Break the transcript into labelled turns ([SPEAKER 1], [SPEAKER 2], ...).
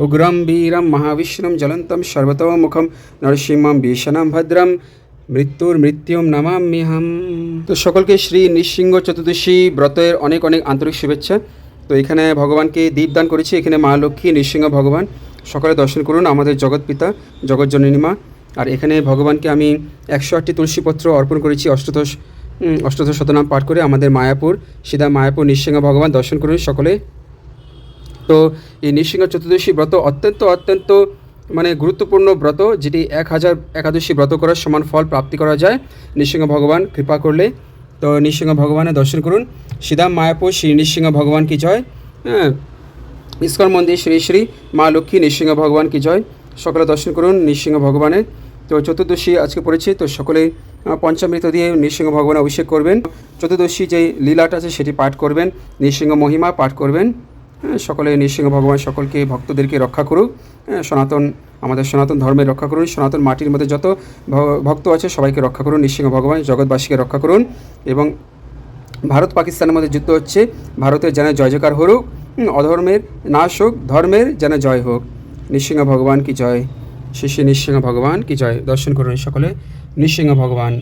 [SPEAKER 1] উগ্রম বীরম মহাবিষ্ণুম জ্বলন্তম সর্বতোমুখম নরসিংহম ভীষণম ভদ্রম মৃত্যুর মৃত্যুম নমাম্যহম। তো সকলকে শ্রী নৃসিংহ চতুর্দশী ব্রতের অনেক অনেক আন্তরিক শুভেচ্ছা। তো এখানে ভগবানকে দীপদান করেছি, এখানে মা লক্ষ্মী নৃসিংহ ভগবান, সকলে দর্শন করুন, আমাদের জগৎ পিতা জগৎজননী মা। আর এখানে ভগবানকে আমি 108টি তুলসীপত্র অর্পণ করেছি অষ্টদশ শতনাম পাঠ করে। আমাদের মায়াপুর সিধা মায়াপুর নৃসিংহ ভগবান দর্শন করুন সকলে। তো এই নৃসিংহ চতুর্দশী ব্রত অত্যন্ত মানে গুরুত্বপূর্ণ ব্রত, যেটি 1000 একাদশী ব্রত করার সমান ফল প্রাপ্তি করা যায় নৃসিংহ ভগবান কৃপা করলে। তো নৃসিংহ ভগবানের দর্শন করুন, সিধাম মায়াপুর শ্রী নৃসিংহ ভগবান কি জয়। হ্যাঁ, ইস্কন মন্দির শ্রী শ্রী মা লক্ষ্মী নৃসিংহ ভগবান কি জয়। সকলে দর্শন করুন নৃসিংহ ভগবানের। তো চতুর্দশী আজকে পড়েছি, তো সকলেই পঞ্চামৃত দিয়ে নৃসিংহ ভগবানের অভিষেক করবেন। চতুর্দশী যে লীলাটা আছে সেটি পাঠ করবেন, নৃসিংহ মহিমা পাঠ করবেন। সকলে নৃসিংহ ভগবান সকলকে ভক্তদেরকে রক্ষা করুক। আমাদের সনাতন ধর্মের রক্ষা করুন, সনাতন মাটির মধ্যে যত ভক্ত আছে সবাইকে রক্ষা করুন নৃসিংহ ভগবান, জগৎবাসীকে রক্ষা করুন। এবং ভারত পাকিস্তানের মধ্যে যুদ্ধ হচ্ছে, ভারতের যেন জয় জয়কার হোক, অধর্মের নাশ হোক, ধর্মের যেন জয় হোক। নৃসিংহ ভগবান কি জয়, শ্রী শ্রী নৃসিংহ ভগবান কি জয়। দর্শন করুন সকলে নৃসিংহ ভগবান।